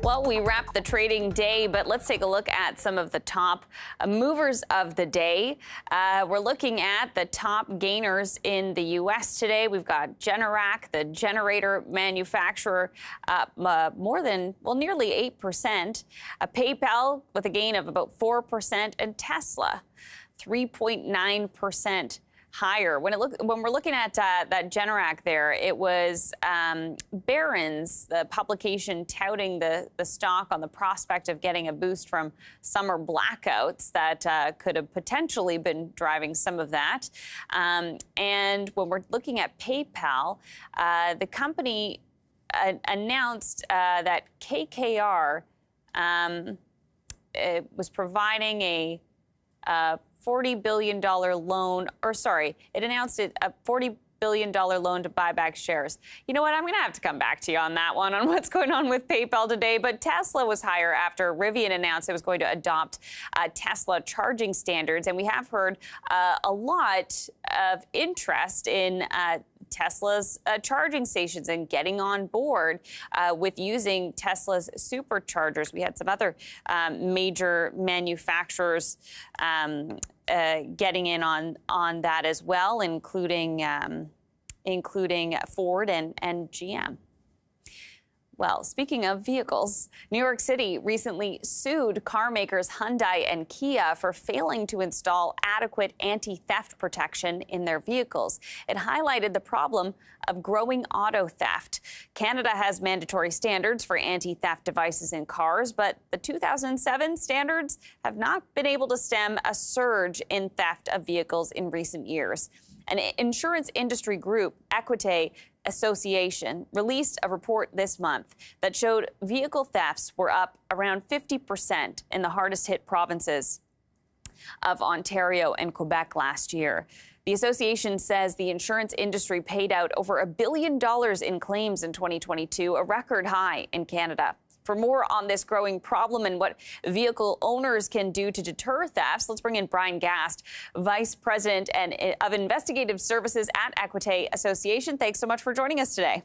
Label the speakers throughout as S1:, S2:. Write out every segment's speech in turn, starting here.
S1: Well, we wrap the trading day, but let's take a look at some of the top movers of the day. We're looking at the top gainers in the U.S. today. We've got Generac, the generator manufacturer, up nearly 8%. PayPal with a gain of about 4%, and Tesla 3.9% higher. When we're looking at that Generac there, it was Barron's, the publication touting the stock on the prospect of getting a boost from summer blackouts that could have potentially been driving some of that. And when we're looking at PayPal, the company announced that KKR was providing a $40 billion loan, it announced a $40 billion loan to buy back shares. You know what? I'm going to have to come back to you on that one, on what's going on with PayPal today. But Tesla was higher after ReVinning announced it was going to adopt Tesla charging standards. And we have heard a lot of interest in Tesla's charging stations and getting on board with using Tesla's superchargers. We had some other major manufacturers getting in on that as well, including Ford and GM. Well, speaking of vehicles, New York City recently sued car makers Hyundai and Kia for failing to install adequate anti-theft protection in their vehicles. It highlighted the problem of growing auto theft. Canada has mandatory standards for anti-theft devices in cars, but the 2007 standards have not been able to stem a surge in theft of vehicles in recent years. An insurance industry group, Equite Association, released a report this month that showed vehicle thefts were up around 50% in the hardest hit provinces of Ontario and Quebec last year. The association says the insurance industry paid out over $1 billion in claims in 2022, a record high in Canada. For more on this growing problem and what vehicle owners can do to deter thefts, let's bring in Bryan Gast, Vice President of Investigative Services at Equite Association. Thanks so much for joining us today.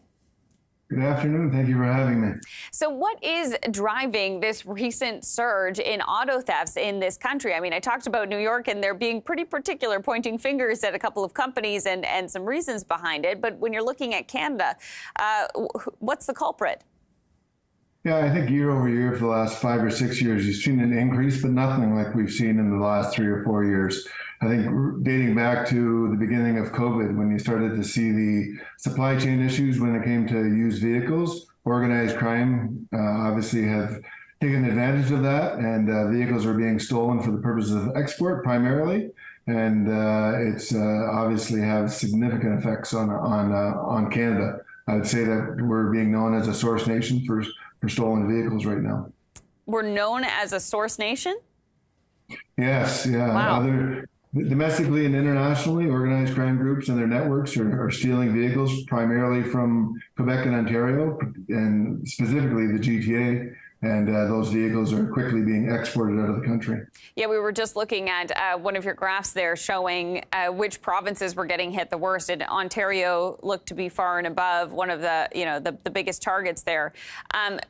S2: Good afternoon. Thank you for having me.
S1: So what is driving this recent surge in auto thefts in this country? I mean, I talked about New York and they're being pretty particular, pointing fingers at a couple of companies and some reasons behind it. But when you're looking at Canada, what's the culprit?
S2: Yeah, I think year over year for the last 5 or 6 years, you've seen an increase, but nothing like we've seen in the last 3 or 4 years. I think dating back to the beginning of COVID, when you started to see the supply chain issues when it came to used vehicles, organized crime obviously have taken advantage of that, and vehicles are being stolen for the purposes of export primarily. And it's obviously have significant effects on Canada. I would say that we're being known as a source nation for stolen vehicles right now.
S1: We're known as a source nation?
S2: Yes, yeah.
S1: Wow.
S2: Domestically and internationally, organized crime groups and their networks are stealing vehicles primarily from Quebec and Ontario, and specifically the GTA. And those vehicles are quickly being exported out of the country. Yeah,
S1: we were just looking at one of your graphs there showing which provinces were getting hit the worst. And Ontario looked to be far and above one of the biggest targets there.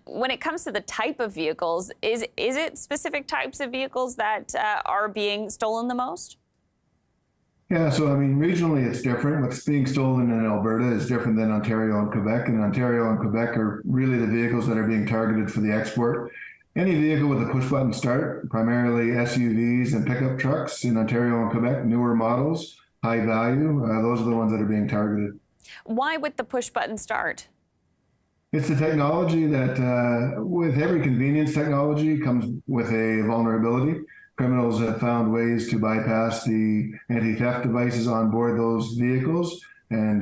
S1: When it comes to the type of vehicles, is it specific types of vehicles that are being stolen the most?
S2: Yeah, so I mean, regionally it's different. What's being stolen in Alberta is different than Ontario and Quebec. And Ontario and Quebec are really the vehicles that are being targeted for the export. Any vehicle with a push-button start, primarily SUVs and pickup trucks in Ontario and Quebec, newer models, high value, those are the ones that are being targeted.
S1: Why with the push-button start?
S2: It's the technology that, with every convenience technology, comes with a vulnerability. Criminals have found ways to bypass the anti-theft devices on board those vehicles, and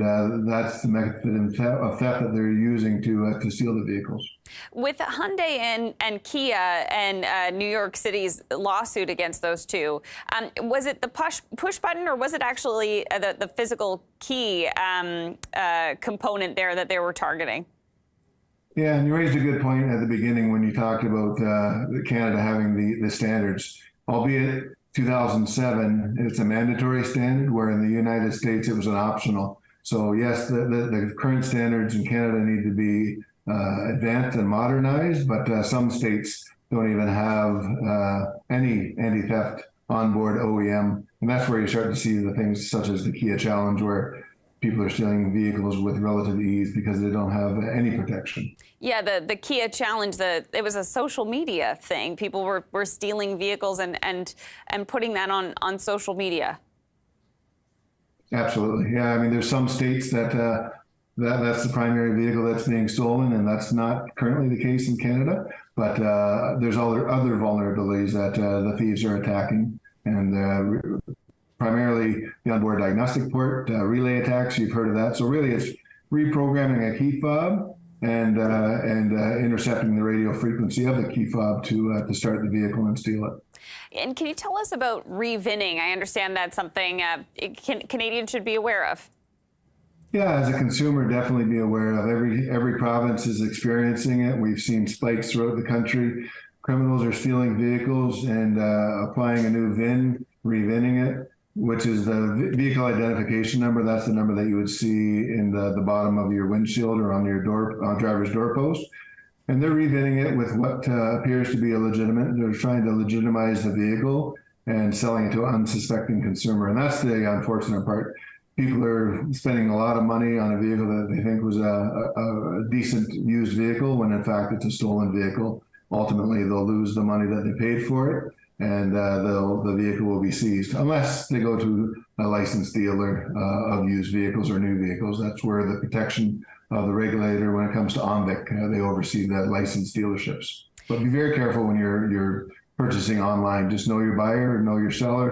S2: that's the method of theft that they're using to steal the vehicles.
S1: With Hyundai and Kia and New York City's lawsuit against those two, was it the push button, or was it actually the physical key component there that they were targeting?
S2: Yeah, and you raised a good point at the beginning when you talked about Canada having the standards. Albeit 2007, it's a mandatory standard, where in the United States it was an optional. So yes, the current standards in Canada need to be advanced and modernized, but some states don't even have any anti-theft onboard OEM. And that's where you start to see the things such as the Kia Challenge, where people are stealing vehicles with relative ease because they don't have any protection.
S1: Yeah, the Kia Challenge, it was a social media thing. People were stealing vehicles and putting that on social media.
S2: Absolutely. Yeah, I mean, there's some states that that's the primary vehicle that's being stolen, and that's not currently the case in Canada. But there's other vulnerabilities that the thieves are attacking, and primarily the onboard diagnostic port, relay attacks. You've heard of that. So really, it's reprogramming a key fob and intercepting the radio frequency of the key fob to start the vehicle and steal it.
S1: And can you tell us about ReVinning? I understand that's something Canadians should be aware of.
S2: Yeah, as a consumer, definitely be aware of. Every province is experiencing it. We've seen spikes throughout the country. Criminals are stealing vehicles and applying a new VIN, ReVinning it, which is the vehicle identification number. That's the number that you would see in the bottom of your windshield or on your driver's doorpost. And they're ReVinning it with what appears to be illegitimate. They're trying to legitimize the vehicle and selling it to an unsuspecting consumer. And that's the unfortunate part. People are spending a lot of money on a vehicle that they think was a decent used vehicle, when in fact it's a stolen vehicle. Ultimately, they'll lose the money that they paid for it, and the vehicle will be seized, unless they go to a licensed dealer of used vehicles or new vehicles. That's where the protection of the regulator, when it comes to OMVIC, they oversee the licensed dealerships. But be very careful when you're purchasing online. Just know your buyer, know your seller,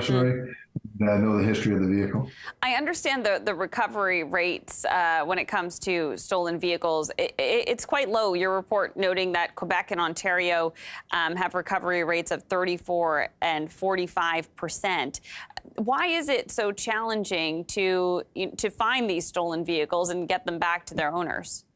S2: know the history of the vehicle.
S1: I understand the recovery rates when it comes to stolen vehicles. It's quite low. Your report noting that Quebec and Ontario have recovery rates of 34% and 45%. Why is it so challenging to find these stolen vehicles and get them back to their owners?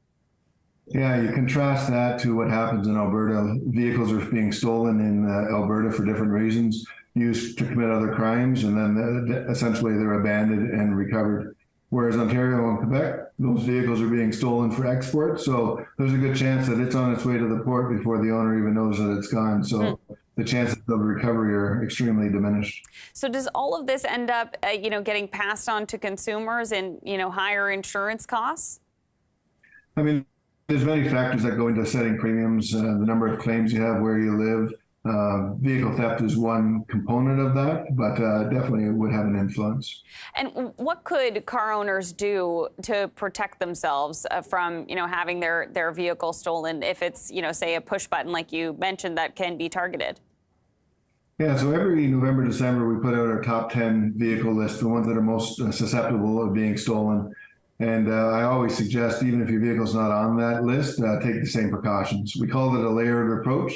S2: Yeah, you contrast that to what happens in Alberta. Vehicles are being stolen in Alberta for different reasons, used to commit other crimes, and then essentially they're abandoned and recovered. Whereas Ontario and Quebec, those vehicles are being stolen for export. So there's a good chance that it's on its way to the port before the owner even knows that it's gone. So the chances of recovery are extremely diminished.
S1: So does all of this end up, getting passed on to consumers and, higher insurance costs?
S2: I mean, there's many factors that go into setting premiums, the number of claims you have, where you live. Vehicle theft is one component of that, but definitely it would have an influence.
S1: And what could car owners do to protect themselves from, having their vehicle stolen if it's, say a push button like you mentioned that can be targeted?
S2: Yeah, so every November, December, we put out our top 10 vehicle list, the ones that are most susceptible of being stolen. And I always suggest, even if your vehicle's not on that list, take the same precautions. We call it a layered approach.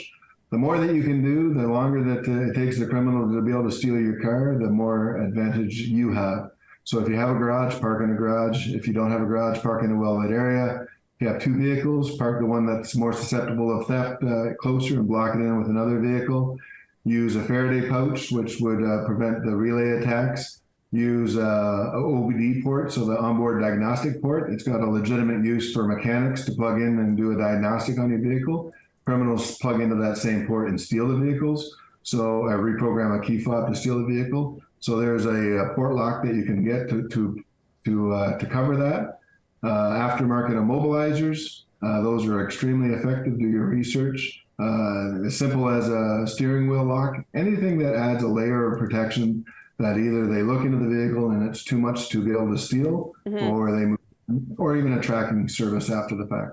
S2: The more that you can do, the longer that it takes the criminal to be able to steal your car, the more advantage you have. So if you have a garage, park in a garage. If you don't have a garage, park in a well-lit area. If you have two vehicles, park the one that's more susceptible of theft closer and block it in with another vehicle. Use a Faraday pouch, which would prevent the relay attacks. Use OBD port, so the onboard diagnostic port. It's got a legitimate use for mechanics to plug in and do a diagnostic on your vehicle. Criminals plug into that same port and steal the vehicles. So reprogram a key fob to steal the vehicle. So there's a port lock that you can get to cover that. Aftermarket immobilizers, those are extremely effective. Do your research. As simple as a steering wheel lock. Anything that adds a layer of protection that either they look into the vehicle and it's too much to be able to steal, or they move, or even a tracking service after the fact.